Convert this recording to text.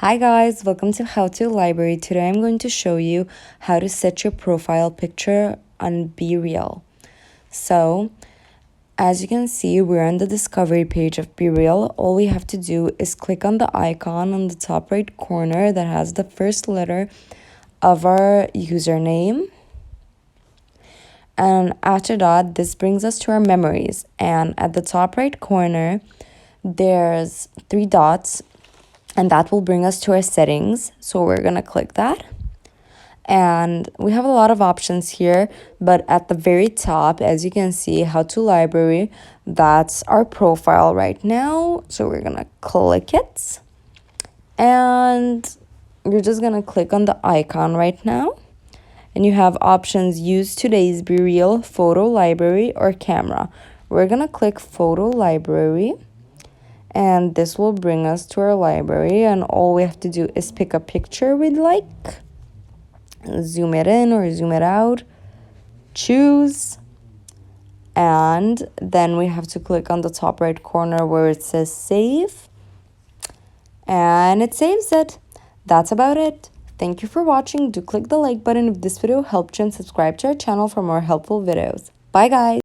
Hi guys, welcome to How to Library. Today I'm going to show you how to set your profile picture on BeReal. So, as you can see, we're on the discovery page of BeReal. All we have to do is click on the icon on the top right corner that has the first letter of our username. And after that, this brings us to our memories. And at the top right corner, there's 3 dots, and that will bring us to our settings. So we're gonna click that. And we have a lot of options here, but at the very top, as you can see, How to Library, that's our profile right now. So we're gonna click it. And you're just gonna click on the icon right now. And you have options: use today's BeReal, photo library, or camera. We're gonna click photo library. And this will bring us to our library, and all we have to do is pick a picture we'd like, zoom it in or zoom it out, choose, and then we have to click on the top right corner where it says save, and it saves it. That's about it. Thank you for watching. Do click the like button if this video helped you, and subscribe to our channel for more helpful videos. Bye guys.